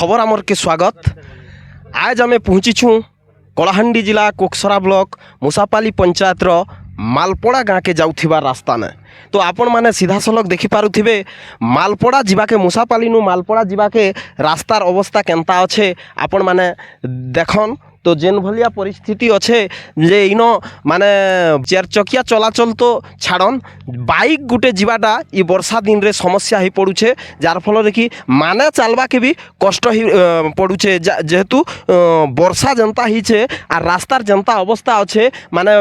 खबर आमर के स्वागत। आज आम पहुँची छूँ कलाहांडी जिला कोकसरा ब्लॉक मुसापाली पंचायत रो मालपड़ा गाँव के जाऊथिबा रास्ता ने तो आपण माने सीधा सलख देखि पारुथिबे मालपड़ा जिबाके मुसापाली नु मालपड़ा जिबाके रास्तार अवस्था केनता अच्छे आपण माने देखन। तो जेन भलिया परिस्थिति अच्छे जे इनो माने चार चकिया चलाचल तो छाड़न बाइक गुटे जीवाटा ई वर्षा दिन रे समस्या ही पड़ुछे जार फल रे कि माने चलवा के भी कष्ट ही पड़ुछे जेहेतु वर्षा जनता ही छे आ रास्तार जनता अवस्था अच्छे माने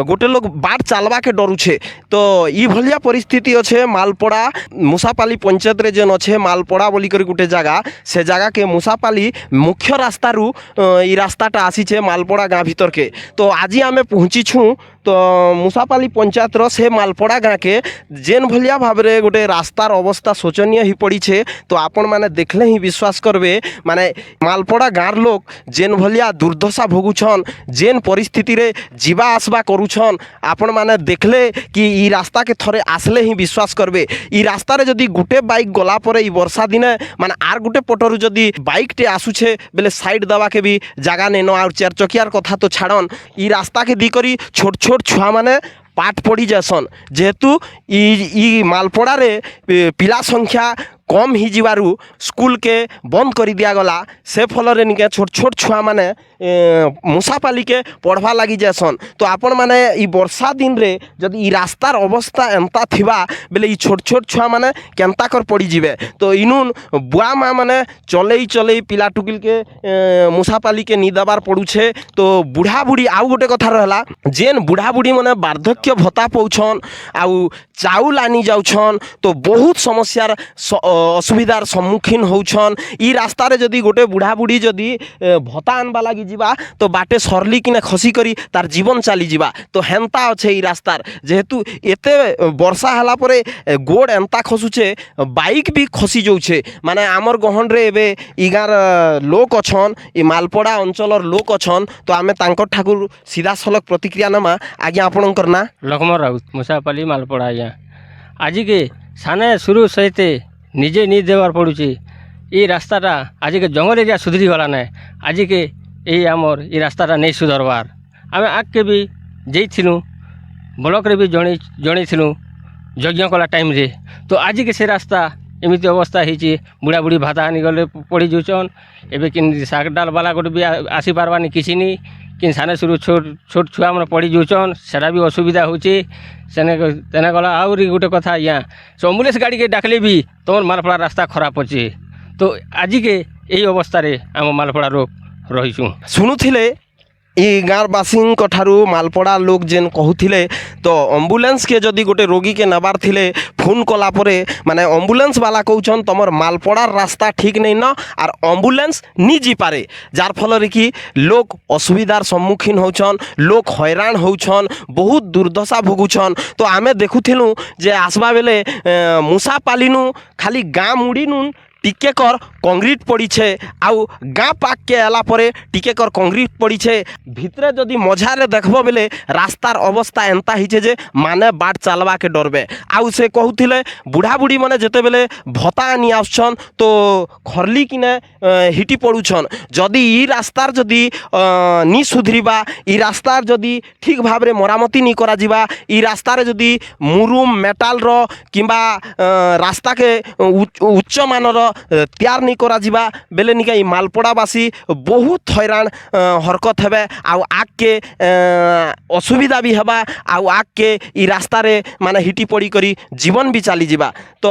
गोटे लोग बाट चलवा के डरुछे। तो ई भलिया परिस्थिति अच्छे मालपड़ा मुसापाली पंचायत रे जेन अच्छे मालपड़ा बोली कर गुटे जगह से जगह के मुसापाली मुख्य रास्ता रु ई रास्ता आसीचे मालपड़ा गाँव भीतर के। तो आज आम पहुँची छूँ तो मुसापाली पंचायत से मालपड़ा गाँव के जेन भलिया भाव में गोटे रास्तार अवस्था शोचनीय ही पड़ी छे। तो आपण माने देखले ही विश्वास करबे माने मालपड़ा गाँव लोग जेन भलिया दुर्दशा भोगुछन जेन परिस्थिति रे जीवा आसबा करुछन आपण माने देखले कि ई रास्ता के थरे आसले ही विश्वास करबे। ई रास्ता रे जदि गुटे बाइक गला परे ई वर्षा दिने माने आर गुटे पटरु जदि बाइक टे आसुछे बेले साइड दवा के भी जगह नेनो और चार चकियार कथा तो छाड़न ई रास्ता के दी करी छोट छोट छुआ माने पाठ पड़ी जासन जेहेतु ई मालपड़ा रे पिला संख्या कम ही जीवारू स्कूल के बंद कर दिया गला से फल रे निके छोट छोट छुआ माने मुसापाली के पढ़वा लगी जासन। तो आपण माने ई वर्षा दिन रे जदि ई रास्तार अवस्था एंता थिबा बेले ई छोट छोट छुआ माने केंता कर पड़ी जीवे। तो इनुन बुआ माँ माने चले पिला टुकिल के मुसापाली के नी दबार पड़ुछे। तो बुढ़ा बुढ़ी आउ गोटे कथा रहला जेन बुढ़ा बुढ़ी माने वार्धक्य भत्ता पाउछन आउ चाउल आनी जाउछन तो बहुत समस्यार असुविधार सम्मुखीन होउछन। ई रास्ता रे जदि गोटे बुढ़ा बुढ़ी जदि भत्ता आनबा लगी जीवा तो बाटे सरली किने खसी करी तार जीवन चली जीवा। तो हेंता अच्छे ई रास्तार जेहेतु एते वर्षा हला परे गोड़ एंता खसुचे बाइक भी खसी जाउछे। माने आमर गहन रे एबे ई गार लोक अछन ई मालपड़ा अंचलर लोक अछन। तो आमे तांकर ठाकुर सीधा सलख प्रतिक्रिया नमा आज्ञा आपणकर ना लक्ष्मण राउत मुसापाली मालपड़ा आज्ञा आज के साने शुरू सहित निजे नी देवार पड़ुची ये रास्ताटा आज के जंगल एरिया सुधरी गला ना आज के यही आमर ये रास्ताटा नहीं सुधरबार आम आग के भी जाइलु ब्लॉक रे भी जणीलु यज्ञ कला टाइम रे। तो आज के से रास्ता एमती अवस्था होती बुढ़ा बुढ़ी भाता आनी गले पड़ी जाऊन एवं कि शाग डाल बाला गोटे भी आसी पार्बानी किसी नहीं कि साने शुरू छोट छोट छुआ मैंने पड़ी जाऊन सेटा भी असुविधा होने तेने गला आहरी गोटे कथा यहाँ से एम्बुलेंस गाड़ी के डाकले भी तुम मालपड़ा रास्ता खराब अच्छे। तो आज के यही अवस्था रे आम मालपड़ा लोग रहीचु शुणुले ई गाँववासी ठारू मालपड़ा लोग जेन कहूथिले तो एम्बुलेंस के जदि गोटे रोगी के नबार थिले फोन कला परे माने एम्बुलेंस वाला कहउछन तमर मालपड़ा रास्ता ठीक नहीं न आर एम्बुलेंस नी जी पारे जार फल रे कि लोग असुविधार सम्मुखीन होछन लोग हैरान होछन बहुत दुर्दशा भोगुछन। तो आमे देखुथिलु जे आसबा बेले मुसापालीनु खाली गाँ मुड़ीनु टिके कर कंक्रीट पड़ी छे आउ गाँ पाक के आला परे टिके कर कंक्रीट पड़ी छे भितरे जदि मझारे देखबो बेले रास्तार अवस्था एंता हिचे जे माने बाट चलवा के डरबे। आउ से कहूथिले बुढ़ा बुढ़ी माने जेते बेले भत्ता आनी आछन तो खरली किने हिटी पड़ुछन जदि ई रास्तार जदि नी सुधरीबा ई रास्तार जदि ठीक भाव रे मरामती नी करा जिबा ई रास्तार जदि मुरुम मेटाल रो किंबा रास्ता के उच्च मानर तैयार नहीं करा जिबा बेले निका ई मालपड़ावासी बहुत हैरान हरकत हेबे आउ आग के असुविधा भी हेबा आउ आग के ई रास्ता रे माने हिटी पड़ी करी जीवन भी चली जिबा। तो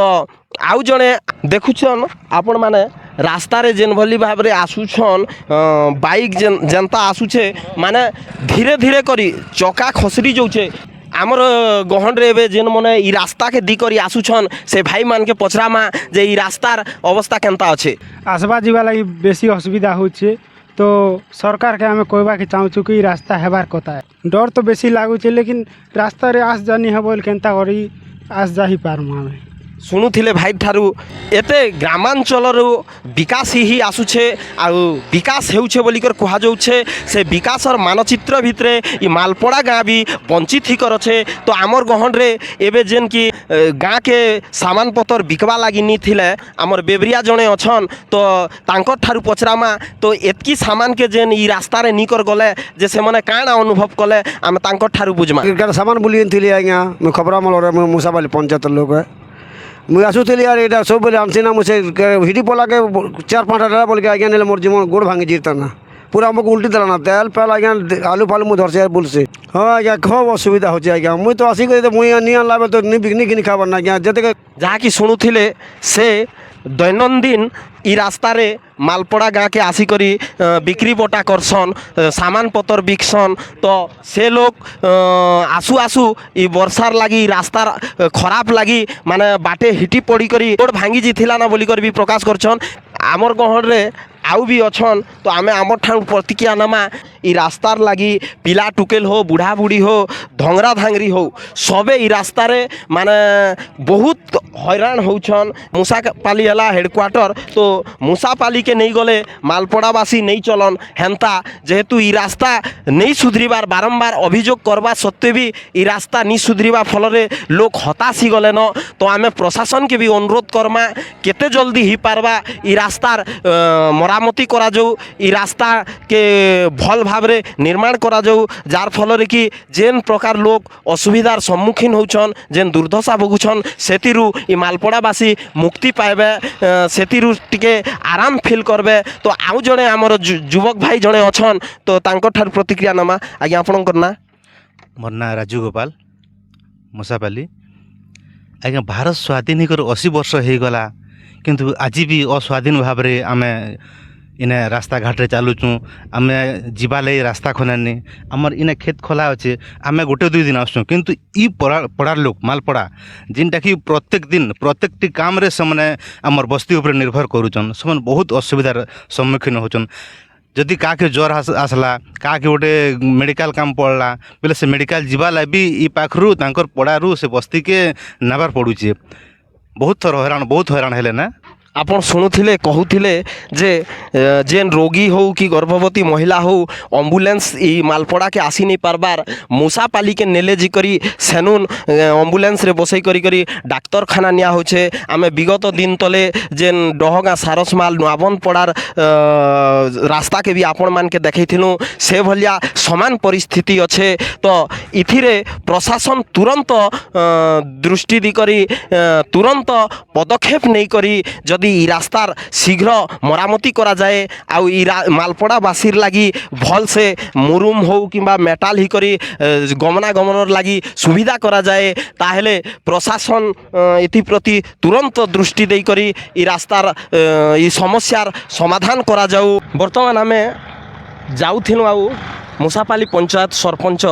आउ जने देखुछन आपण माने रास्ता रे जेन भली भाव रे आसुछन बाइक जनता आसुछे माने धीरे धीरे करी चका खसरी जाउछे। आमर गहन रे एबे जेन मने ई रास्ता के दी करी आसुछन से भाई मान के पचरामा जे ई रास्तार अवस्था केनता अच्छे आसबा जीवा लगी बेसी असुविधा होछे। तो सरकार के आमे कहबा के चाहूँ कि रास्ता हेबार कथा है डर तो बेसी लागुचे लेकिन रास्ता रे आस जानी हे बोल केनता करी आस जा ही पारमु आमे। शुणुले भाई ठारू एते ग्रामांचल विकास ही आसुछे आ विकास हेउछे बोलिकर कहा जाउछे से विकासर मानचित्र भितरे ई मालपड़ा गाँ भी वंचित ही करछे। तो आमर गहन रे एबे जेन कि गाँ के सामान पतर बिकवा लगी नी थिले आमर बेबरिया जड़े अच्छन तो तांकर ठारू पचरामा तो एतकी सामान के जेन ई रास्ता रे निकर गले जे से मने काण अनुभव कले आम तांकर ठारू बुझमा क्रिकेट सामान बुली थी आज्ञा मुझे खबरा मल मुसापाली पंचायत लोक मुझे आसुली यार यहाँ सब बोले आनसी ना मुझे हिटी पला के 4-5 हज़ार बोल के आज्ञा मोर जीवन गोड़ भांगी जीता ना पूरा हमको उल्टी तरह ना तेल पेल आज्ञा आलू फालू मुझे धरसे यार बुलसे हाँ आज्ञा खूब असुविधा हो आज्ञा मुझे तो आसिक मुझे नहीं आनला तो नहीं किनी खाबर ना आज्ञा जते जहाँ कि शुणुले से दैनंदिन ई रास्ता रे मालपड़ा गाँ के आसिकरी बिक्री बटा करसन सामान पतर बिकसन तो से लोग आसु आसु ई वर्षार लगी रास्ता खराब लगी माने बाटे हिटी पड़ी करी रोड भांगी जीथिला ना बोलिकर भी प्रकाश करछन आमर गहर रे आउ भी अच्छन तो आमे आमर ठाण प्रतिक्रिया नमा ई रास्तार लगी पिला टुकेल हो बुढ़ा बुढ़ी हो धंगरा धांगरी हो सबे ई रास्ता रे माने बहुत हैरान होछन मुसापाली हला हेडक्वार्टर तो मुसापाली के नहीं गले मालपड़ावासी नहीं चलन हेन्ता जेहेतु ई रास्ता नहीं सुधरीबार बारंबार अभियोग करवा सत्वे भी ई रास्ता नहीं सुधरीबा फल रे लोक हताशी गले न तो आमे प्रशासन के भी अनुरोध करमा केते जल्दी ही पारबा ई रास्तार मरामती करा जाऊ ई रास्ता के भल भाव रे निर्माण करा जाऊ जार फल रे कि जेन प्रकार लोक असुविधार सम्मुखीन होछन जेन दुर्दशा भोगुछन सेतिरु ई मालपड़ावासी मुक्ति पाइबे सेतिरु टिके आराम फिल करबे तो आउ जड़े आमर युवक भाई जड़े अच्छन तो तांकर ठार प्रतिक्रिया नमा आज्ञा आपणकर ना मोर ना राजू गोपाल मुसापाली आज्ञा भारत स्वाधीन होकर 80 वर्ष हो गला किंतु आज भी अस्वाधीन भाव में आम इने रास्ता घाटे चलुचु आम जीवा लगे रास्ता खनानी आमर इने खेत खोला अच्छे आम गोटे 2 दिन आसुँ किंतु ई पड़ार लोक मालपड़ा जिनटा कि प्रत्येक दिन प्रत्येक काम रे से आमर बस्ती उपर निर्भर करुचन से बहुत असुविधार सम्मुखीन होचन जदि क्या ज्वर आसला क्या गोटे मेडिकल काम पड़ला बोले से मेडिकल जीवा भी ई पाखरु तांकर पड़ारू से बस्ती के नबार पड़ुचे बहुत थर हैरान हेले ना आपण शुणुले कहूले जे जेन रोगी हो कि गर्भवती महिला हो एम्बुलेंस ई मालपड़ा के आसी नहीं पारबार मुसापाली के नेले जी करी सेनुन एम्बुलेंस रे बसई करी करी डाक्तरखाना निया होछे आमे विगत दिन तले जेन डहगा सारसमाल नुआबन पड़ार रास्ता के भी आपण मान के देखैथिलु से भलिया समान परिस्थिति अच्छे तो इथिरे प्रशासन तुरंत दृष्टि दी करी तुरंत पदक्षेप नहीं करी जदि ई रास्तार शीघ्र मरामती करा जाए आउ ई मालपड़ावासीर लगी भल से मुरुम हो किंबा मेटाल ही करी गमनागमनर लगी सुविधा करा जाए ताहेले प्रशासन इतिप्रति तुरंत दृष्टि दे करी ई रास्तार ई समस्यार समाधान करा जाऊ बर्तमान आमे जाऊथिनु आउ मुसापाली पंचायत सरपंच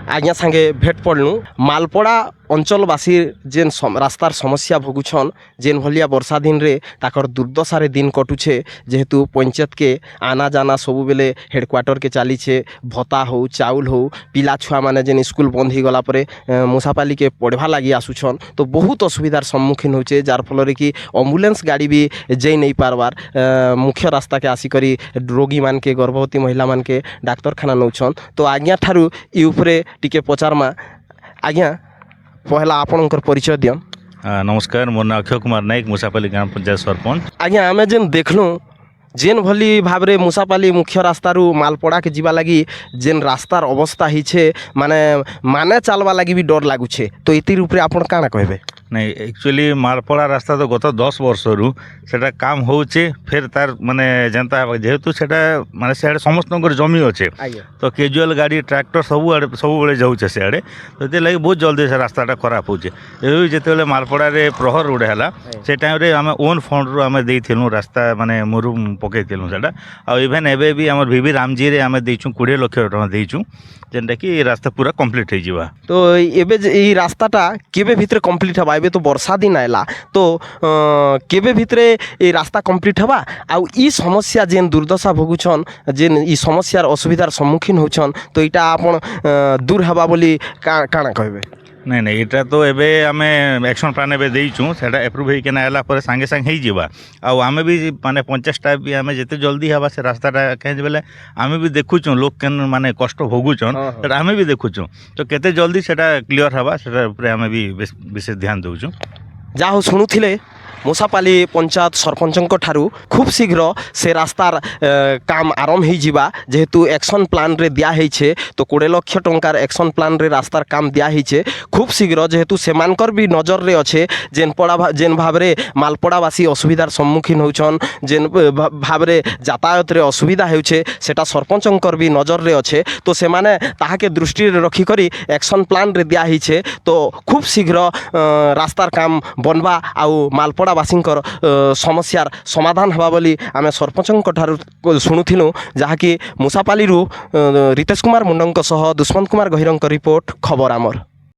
आज्ञा सांगे भेट पड़लु मालपड़ा अंचलवासी जेन रास्तार समस्या भोगुछन जेन भलिया वर्षा दिन रे ताकर दुर्दशारे दिन कटुछे जेहेतु पंचायत के आना जाना सबु बेले हेडक्वार्टर के चलीछे भत्ता हो चाउल हो पिला छुआ माने जेन स्कूल बंद ही गला परे मुसापाली के पढ़वा लगी आसुछन तो बहुत असुविधार सम्मुखीन होचे जार फल रे कि एम्बुलेंस गाड़ी भी जाई नहीं पारबार मुख्य रास्ता के आसिकरी रोगी मान के गर्भवती महिला मान के डाक्तरखाना नौछन तो आज्ञा ठारू ई उपरे टिके पचारमा आज्ञा पहला आपणकर परिचय दियन नमस्कार मोर ना अक्षय कुमार नायक मुसापाली ग्राम पंचायत सरपंच आज्ञा आमे जेन देखलु जेन भली भाव रे मुसापाली मुख्य रास्तारू मालपड़ा के जीवा लगी जेन रास्तार अवस्था ही छे माने चलवा लगी भी डर लागुछे तो इतिर ऊपर आपण काना कहबे नहीं एक्चुअली मालपड़ा रास्ता तो गत 10 वर्ष रु सेटा काम होचे फिर तार माने जनता जेहेतु सेटा माने से समस्त जमी अच्छे तो कैजुअल गाड़ी ट्रैक्टर सब बड़े जाऊे से तो ये लगे बहुत जल्दी से रास्ताटा खराब होचे जो मालपड़ा रे प्रहर गुड़े है से टाइम रे आम ओन फंड रु आम देलु रास्ता माने मुरुम पकईलु से इभेन एवं भी आम वीवी रामजी रे आम देचु 20 लाख टका देचु जेनटा कि रास्ता पूरा कंप्लीट हो तो एबे ई रास्ताटा केबे भितरे कंप्लीट हवा एबे तो वर्षा दिन आएला तो केबे भितरे ई रास्ता कंप्लीट हवा आउ ई समस्या जेन दुर्दशा भोगुछन जेन ई समस्यार असुविधार सम्मुखीन होछन तो इटा आपण दूर हवा बोली काना कहबे ନାଇଁ ନାଇଁ ଏଇଟା ତ ଏବେ ଆମେ ଆକ୍ସନ୍ ପ୍ଲାନ୍ ଏବେ ଦେଇଛୁ ସେଇଟା ଏପ୍ରୁଭ୍ ହେଇକିନା ହେଲା ପରେ ସାଙ୍ଗେ ସାଙ୍ଗେ ହେଇଯିବା ଆଉ ଆମେ ବି ମାନେ ପଞ୍ଚାୟତ ଷ୍ଟାଫ୍ ବି ଆମେ ଯେତେ ଜଲ୍ଦି ହେବା ସେ ରାସ୍ତାଟା କାହିଁକି ବେଲେ ଆମେ ବି ଦେଖୁଛୁ ଲୋକ କେନ୍ ମାନେ କଷ୍ଟ ଭୋଗୁଛନ୍ ସେଟା ଆମେ ବି ଦେଖୁଛୁ ତ କେତେ ଜଲ୍ଦି ସେଟା କ୍ଲିଅର୍ ହେବା ସେଟା ଉପରେ ଆମେ ବି ବିଶେଷ ଧ୍ୟାନ ଦେଉଛୁ। ଯାହା ହଉ ଶୁଣୁଥିଲେ ମୁସାପାଲି ପଞ୍ଚାୟତ ସରପଞ୍ଚଙ୍କ ଠାରୁ ଖୁବ୍ ଶୀଘ୍ର ସେ ରାସ୍ତାର କାମ ଆରମ୍ଭ ହେଇଯିବା ଯେହେତୁ ଆକ୍ସନ୍ ପ୍ଲାନ୍ରେ ଦିଆହେଇଛେ ତ 20 ଲକ୍ଷ ଟଙ୍କାର ଆକ୍ସନ୍ ପ୍ଲାନ୍ରେ ରାସ୍ତାର କାମ ଦିଆହେଇଛେ ଖୁବ୍ ଶୀଘ୍ର যেহেতু সেমানকর বি নজরে অছে যেন ভাবে মালপড়াবাসী অসুবিধার সম্মুখীন হচ্ছন যেন ভাবে যাতায়াতরে অসুবিধা হেউছে সেটা সরপঞ্চঙ্কর বি নজরে অছে তো সেমানে তাহাকে দৃষ্টিরে রখিকরি আক্সন প্লান্রে দিয়া হয়েছে তো খুব শীঘ্র রাস্তার কাম বনবা আউ মালপড়াবাসীঙ্কর সমস্যার সমাধান হবা বলি আমি সরপঞ্চঙ্ক ঠারু শুণুথিলু যাহাকি মুসাপালিরু রিতেশ কুমার মুন্ডঙ্ক সহ দুষ্মন্ত কুমার গহিরঙ্ক রিপোর্ট খবর আমার।